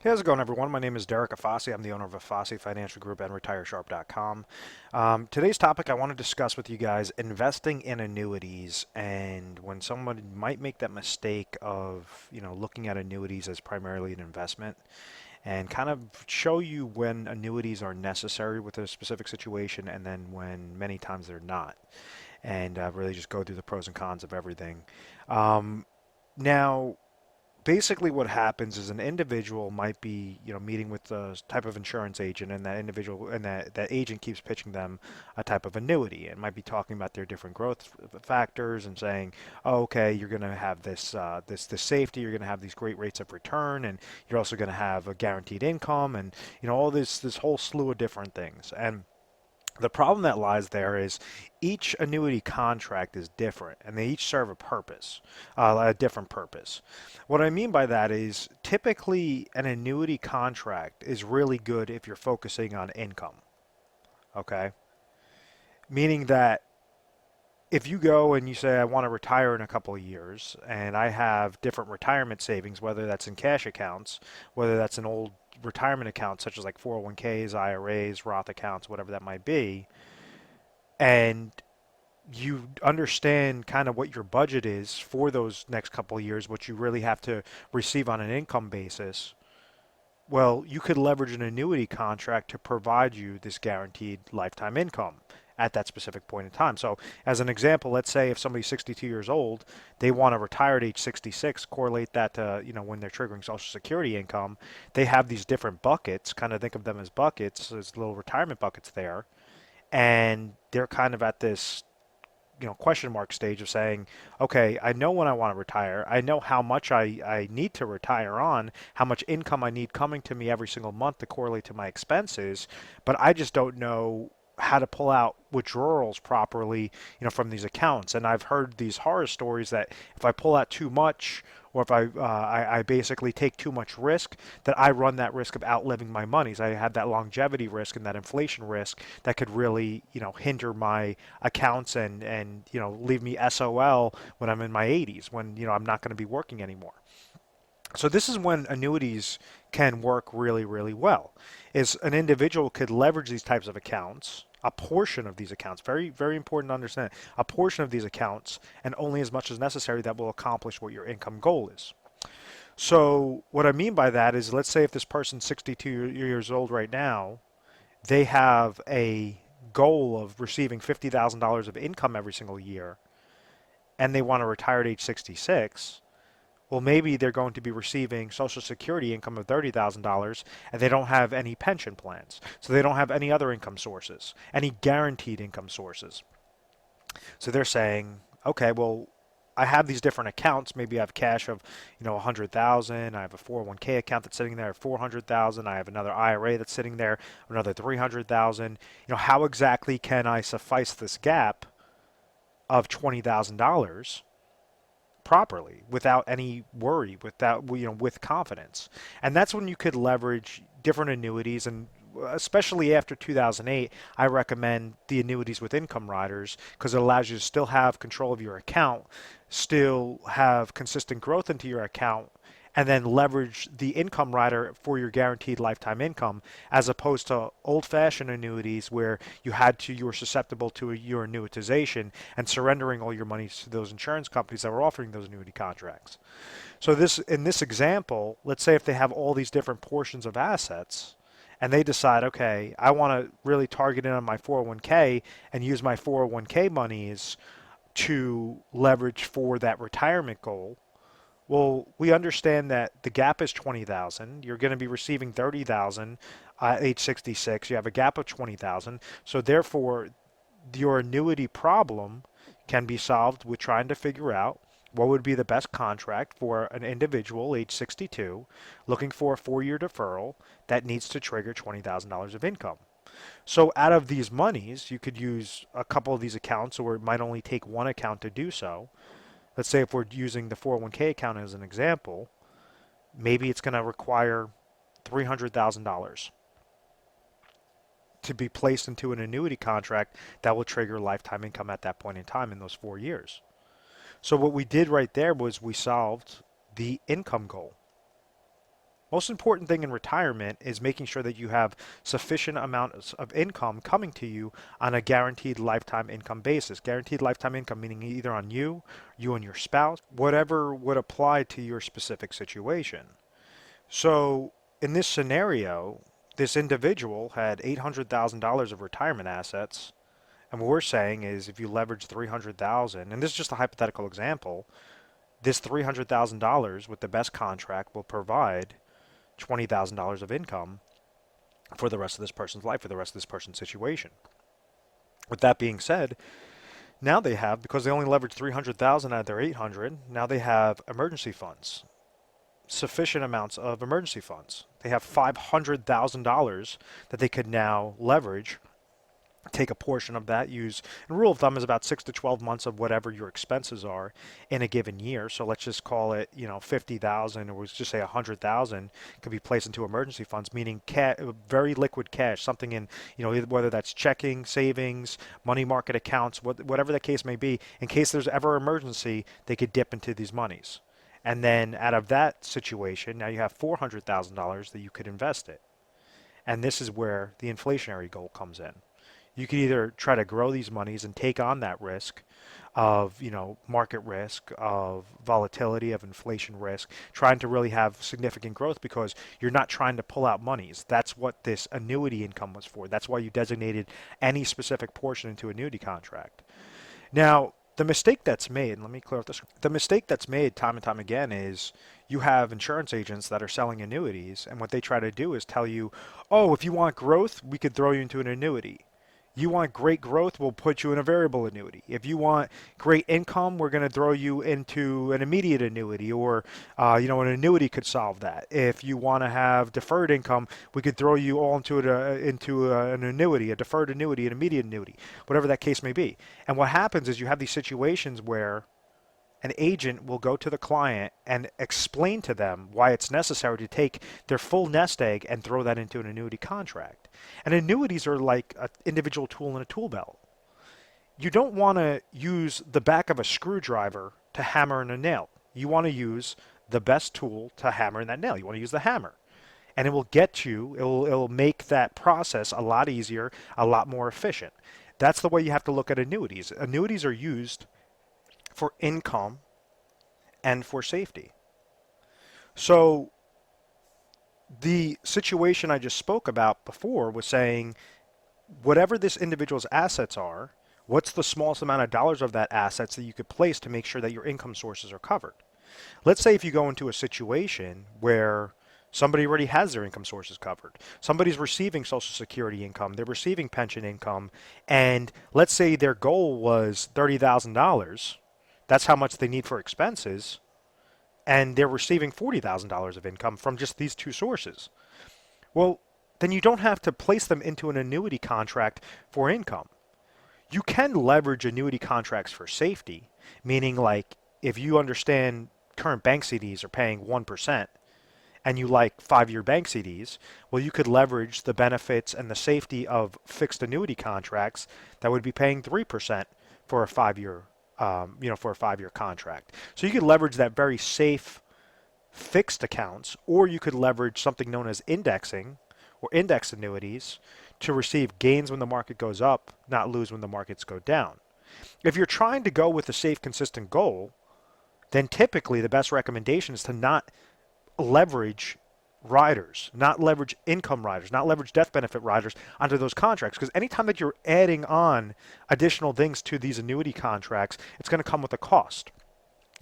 Hey, how's it going, everyone? My name is Derek Afasi. I'm the owner of Afasi Financial Group and RetireSharp.com. Today's topic I want to discuss with you guys investing in annuities, and when someone might make that mistake of looking at annuities as primarily an investment, and kind of show you when annuities are necessary with a specific situation, and then when many times they're not, and really just go through the pros and cons of everything. Um, Now, basically what happens is an individual might be meeting with a type of insurance agent, and that individual and that agent keeps pitching them a type of annuity, and might be talking about their different growth factors and saying, oh, okay, you're going to have this safety, you're going to have these great rates of return, and you're also going to have a guaranteed income, and all this whole slew of different things. And the problem that lies there is each annuity contract is different, and they each serve a purpose, a different purpose. What I mean by that is typically an annuity contract is really good if you're focusing on income, okay? Meaning that if you go and you say, I want to retire in a couple of years, and I have different retirement savings, whether that's in cash accounts, whether that's an old retirement account, such as like 401ks, IRAs, Roth accounts, whatever that might be, and you understand kind of what your budget is for those next couple of years, what you really have to receive on an income basis, well, you could leverage an annuity contract to provide you this guaranteed lifetime income at that specific point in time. So, as an example, let's say if somebody's 62 years old, they want to retire at age 66, correlate that to, when they're triggering Social Security income, they have these different buckets, kind of think of them as buckets, as little retirement buckets there, and they're kind of at this question mark stage of saying, okay, I know when I want to retire. I know how much I need to retire on, how much income I need coming to me every single month to correlate to my expenses, but I just don't know how to pull out withdrawals properly, from these accounts. And I've heard these horror stories that if I pull out too much, or if I basically take too much risk, that I run that risk of outliving my monies. I have that longevity risk and that inflation risk that could really, hinder my accounts and leave me SOL when I'm in my 80s, when, I'm not going to be working anymore. So this is when annuities can work really, really well. Is an individual could leverage these types of accounts, a portion of these accounts, very, very important to understand, a portion of these accounts, and only as much as necessary that will accomplish what your income goal is. So what I mean by that is, let's say if this person's 62 years old right now, they have a goal of receiving $50,000 of income every single year, and they want to retire at age 66. Well, maybe they're going to be receiving Social Security income of $30,000, and they don't have any pension plans. So they don't have any other income sources, any guaranteed income sources. So they're saying, okay, well, I have these different accounts. Maybe I have cash of, 100,000. I have a 401k account that's sitting there at 400,000. I have another IRA that's sitting there, another 300,000. How exactly can I suffice this gap of $20,000 properly without any worry, without with confidence? And that's when you could leverage different annuities, and especially after 2008, I recommend the annuities with income riders because it allows you to still have control of your account, still have consistent growth into your account, and then leverage the income rider for your guaranteed lifetime income, as opposed to old-fashioned annuities where you were susceptible to your annuitization and surrendering all your money to those insurance companies that were offering those annuity contracts. So in this example, let's say if they have all these different portions of assets, and they decide, okay, I want to really target in on my 401k and use my 401k monies to leverage for that retirement goal. Well, we understand that the gap is 20,000. You're going to be receiving 30,000 at age 66. You have a gap of 20,000. So therefore, your annuity problem can be solved with trying to figure out what would be the best contract for an individual age 62 looking for a 4-year deferral that needs to trigger $20,000 of income. So out of these monies, you could use a couple of these accounts, or it might only take one account to do so. Let's say if we're using the 401k account as an example, maybe it's going to require $300,000 to be placed into an annuity contract that will trigger lifetime income at that point in time in those 4 years. So what we did right there was we solved the income goal. Most important thing in retirement is making sure that you have sufficient amounts of income coming to you on a guaranteed lifetime income basis. Guaranteed lifetime income meaning either on you, you and your spouse, whatever would apply to your specific situation. So in this scenario, this individual had $800,000 of retirement assets. And what we're saying is if you leverage 300,000, and this is just a hypothetical example, this $300,000 with the best contract will provide $20,000 of income for the rest of this person's life, for the rest of this person's situation. With that being said, now they have, because they only leveraged 300,000 out of their 800, now they have emergency funds, sufficient amounts of emergency funds. They have $500,000 that they could now leverage, take a portion of that, use, and rule of thumb is about 6 to 12 months of whatever your expenses are in a given year. So let's just call it, 50,000, or let's just say 100,000 could be placed into emergency funds, meaning very liquid cash, something in, whether that's checking, savings, money market accounts, whatever the case may be. In case there's ever an emergency, they could dip into these monies. And then out of that situation, now you have $400,000 that you could invest it. And this is where the inflationary goal comes in. You can either try to grow these monies and take on that risk of, market risk, of volatility, of inflation risk, trying to really have significant growth because you're not trying to pull out monies. That's what this annuity income was for. That's why you designated any specific portion into annuity contract. Now, the mistake that's made, let me clear up this. The mistake that's made time and time again is you have insurance agents that are selling annuities, and what they try to do is tell you, oh, if you want growth, we could throw you into an annuity. You want great growth, we'll put you in a variable annuity. If you want great income, we're going to throw you into an immediate annuity, or an annuity could solve that. If you want to have deferred income, we could throw you all into an annuity, a deferred annuity, an immediate annuity, whatever that case may be. And what happens is you have these situations where an agent will go to the client and explain to them why it's necessary to take their full nest egg and throw that into an annuity contract. And annuities are like an individual tool in a tool belt. You don't want to use the back of a screwdriver to hammer in a nail. You want to use the best tool to hammer in that nail. You want to use the hammer. And it will it'll make that process a lot easier, a lot more efficient. That's the way you have to look at annuities. Annuities are used for income and for safety. So the situation I just spoke about before was saying whatever this individual's assets are, what's the smallest amount of dollars of that assets that you could place to make sure that your income sources are covered? Let's say if you go into a situation where somebody already has their income sources covered. Somebody's receiving Social Security income, they're receiving pension income, and let's say their goal was $30,000. That's how much they need for expenses, and they're receiving $40,000 of income from just these two sources. Well, then you don't have to place them into an annuity contract for income. You can leverage annuity contracts for safety, meaning like if you understand current bank CDs are paying 1% and you like 5-year bank CDs, well, you could leverage the benefits and the safety of fixed annuity contracts that would be paying 3% for a 5-year for a 5-year contract. So you could leverage that very safe fixed accounts, or you could leverage something known as indexing or index annuities to receive gains when the market goes up, not lose when the markets go down. If you're trying to go with a safe, consistent goal, then typically the best recommendation is to not leverage riders, not leverage income riders, not leverage death benefit riders onto those contracts. Because anytime that you're adding on additional things to these annuity contracts, it's going to come with a cost.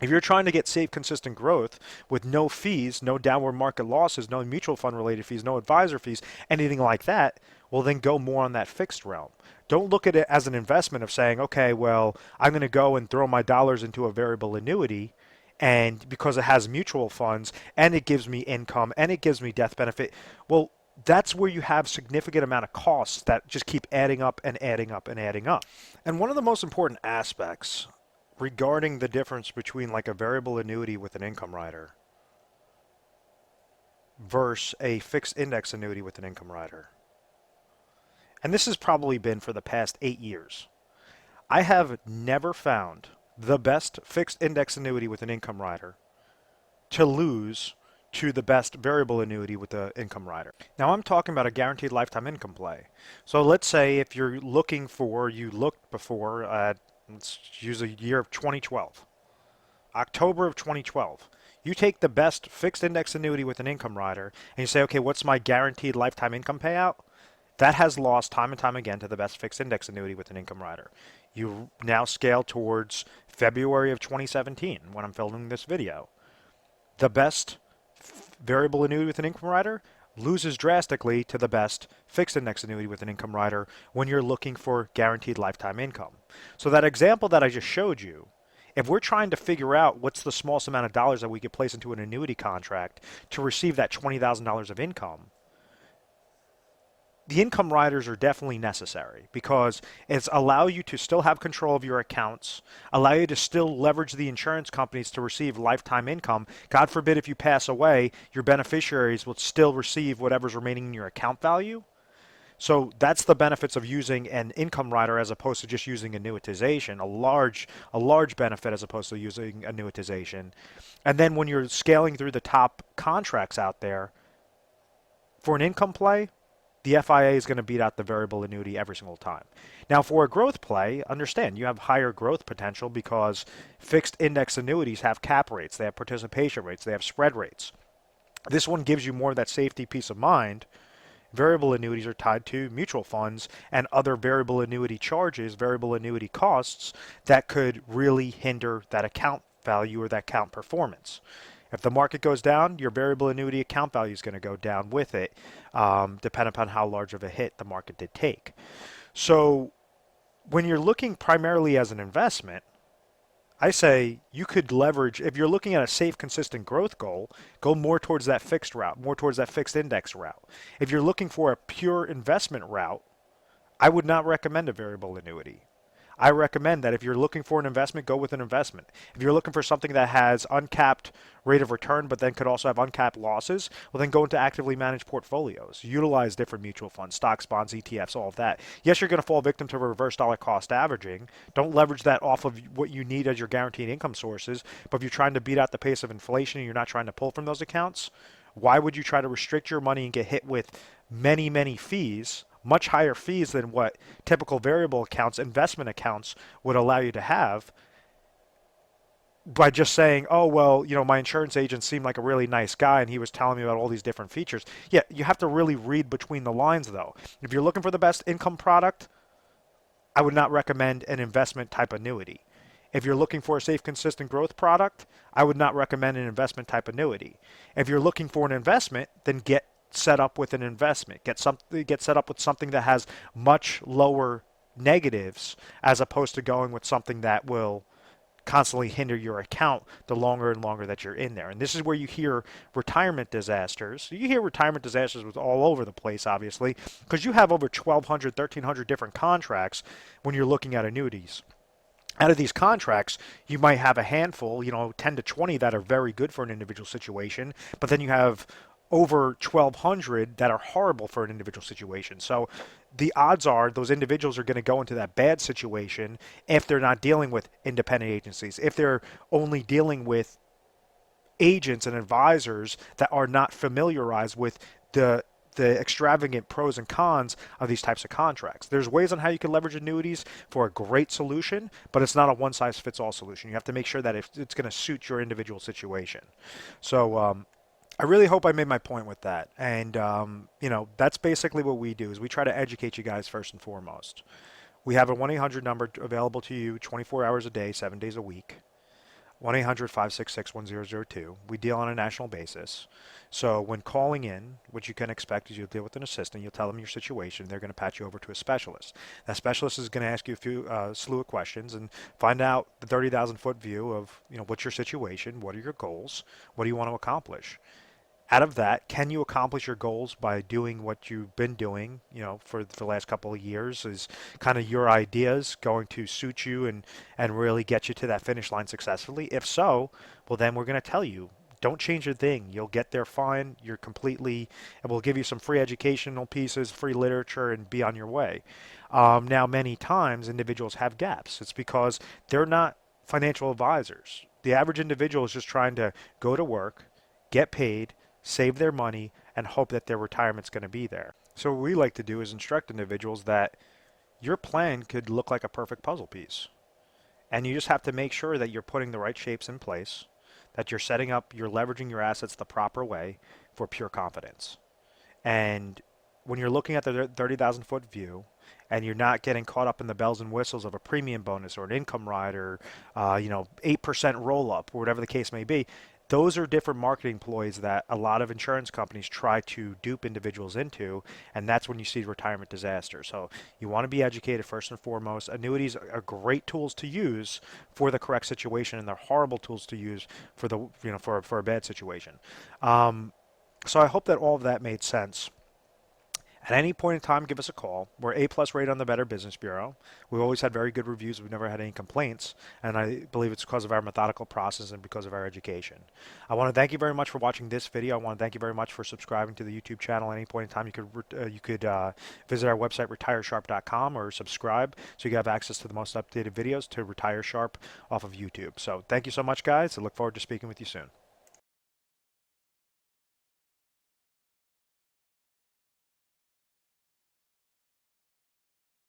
If you're trying to get safe, consistent growth with no fees, no downward market losses, no mutual fund related fees, no advisor fees, anything like that, well, then go more on that fixed realm. Don't look at it as an investment of saying, okay, well, I'm going to go and throw my dollars into a variable annuity, and because it has mutual funds and it gives me income and it gives me death benefit, well, that's where you have significant amount of costs that just keep adding up and adding up and adding up. And one of the most important aspects regarding the difference between like a variable annuity with an income rider versus a fixed index annuity with an income rider, and this has probably been for the past 8 years, I have never found the best fixed index annuity with an income rider to lose to the best variable annuity with the income rider. Now I'm talking about a guaranteed lifetime income play. So let's say if you're looking for, you looked before at, let's use a year of 2012, October of 2012. You take the best fixed index annuity with an income rider and you say, okay, what's my guaranteed lifetime income payout? That has lost time and time again to the best fixed index annuity with an income rider. You now scale towards February of 2017 when I'm filming this video. The best variable annuity with an income rider loses drastically to the best fixed index annuity with an income rider when you're looking for guaranteed lifetime income. So that example that I just showed you, if we're trying to figure out what's the smallest amount of dollars that we could place into an annuity contract to receive that $20,000 of income, the income riders are definitely necessary because it's allow you to still have control of your accounts, allow you to still leverage the insurance companies to receive lifetime income. God forbid if you pass away, your beneficiaries will still receive whatever's remaining in your account value. So that's the benefits of using an income rider as opposed to just using annuitization, a large benefit as opposed to using annuitization. And then when you're scaling through the top contracts out there, for an income play, the FIA is going to beat out the variable annuity every single time. Now, for a growth play, understand you have higher growth potential because fixed index annuities have cap rates, they have participation rates, they have spread rates. This one gives you more of that safety, peace of mind. Variable annuities are tied to mutual funds and other variable annuity charges, variable annuity costs that could really hinder that account value or that account performance. If the market goes down, your variable annuity account value is going to go down with it, depending upon how large of a hit the market did take. So when you're looking primarily as an investment, I say you could leverage, if you're looking at a safe, consistent growth goal, go more towards that fixed route, more towards that fixed index route. If you're looking for a pure investment route, I would not recommend a variable annuity. I recommend that if you're looking for an investment, go with an investment. If you're looking for something that has uncapped rate of return, but then could also have uncapped losses, well, then go into actively managed portfolios. Utilize different mutual funds, stocks, bonds, ETFs, all of that. Yes, you're going to fall victim to reverse dollar cost averaging. Don't leverage that off of what you need as your guaranteed income sources. But if you're trying to beat out the pace of inflation and you're not trying to pull from those accounts, why would you try to restrict your money and get hit with many, many fees, much higher fees than what typical variable accounts, investment accounts would allow you to have, by just saying, oh, well, my insurance agent seemed like a really nice guy and he was telling me about all these different features. Yeah, you have to really read between the lines, though. If you're looking for the best income product, I would not recommend an investment type annuity. If you're looking for a safe, consistent growth product, I would not recommend an investment type annuity. If you're looking for an investment, then get set up with an investment. Get set up with something that has much lower negatives as opposed to going with something that will constantly hinder your account the longer and longer that you're in there. And this is where you hear retirement disasters. You hear retirement disasters with all over the place, obviously, because you have over 1,200, 1,300 different contracts when you're looking at annuities. Out of these contracts, you might have a handful, 10 to 20 that are very good for an individual situation, but then you have over 1,200 that are horrible for an individual situation. So the odds are those individuals are going to go into that bad situation if they're not dealing with independent agencies, if they're only dealing with agents and advisors that are not familiarized with the extravagant pros and cons of these types of contracts. There's ways on how you can leverage annuities for a great solution, but it's not a one-size-fits-all solution. You have to make sure that it's going to suit your individual situation. So I really hope I made my point with that. And, that's basically what we do is we try to educate you guys first and foremost. We have a 1-800 number available to you 24 hours a day, 7 days a week. 1-800-566-1002. We deal on a national basis. So when calling in, what you can expect is you'll deal with an assistant. You'll tell them your situation. They're going to patch you over to a specialist. That specialist is going to ask you a slew of questions and find out the 30,000-foot view of, what's your situation, what are your goals, what do you want to accomplish. Out of that, can you accomplish your goals by doing what you've been doing, for the last couple of years? Is kind of your ideas going to suit you and really get you to that finish line successfully? If so, well, then we're going to tell you, don't change a thing. You'll get there fine. You're completely, and we'll give you some free educational pieces, free literature, and be on your way. Now, many times individuals have gaps. It's because they're not financial advisors. The average individual is just trying to go to work, get paid, save their money, and hope that their retirement's going to be there. So what we like to do is instruct individuals that your plan could look like a perfect puzzle piece. And you just have to make sure that you're putting the right shapes in place, that you're setting up, you're leveraging your assets the proper way for pure confidence. And when you're looking at the 30,000 foot view and you're not getting caught up in the bells and whistles of a premium bonus or an income rider, 8% roll up or whatever the case may be, those are different marketing ploys that a lot of insurance companies try to dupe individuals into, and that's when you see retirement disaster. So you want to be educated first and foremost. Annuities are great tools to use for the correct situation, and they're horrible tools to use for for a bad situation. So I hope that all of that made sense. At any point in time, give us a call. We're A+ rated on the Better Business Bureau. We've always had very good reviews. We've never had any complaints, and I believe it's because of our methodical process and because of our education. I want to thank you very much for watching this video. I want to thank you very much for subscribing to the YouTube channel. At any point in time, you could visit our website, retiresharp.com, or subscribe so you have access to the most updated videos to Retire Sharp off of YouTube. So thank you so much, guys. I look forward to speaking with you soon.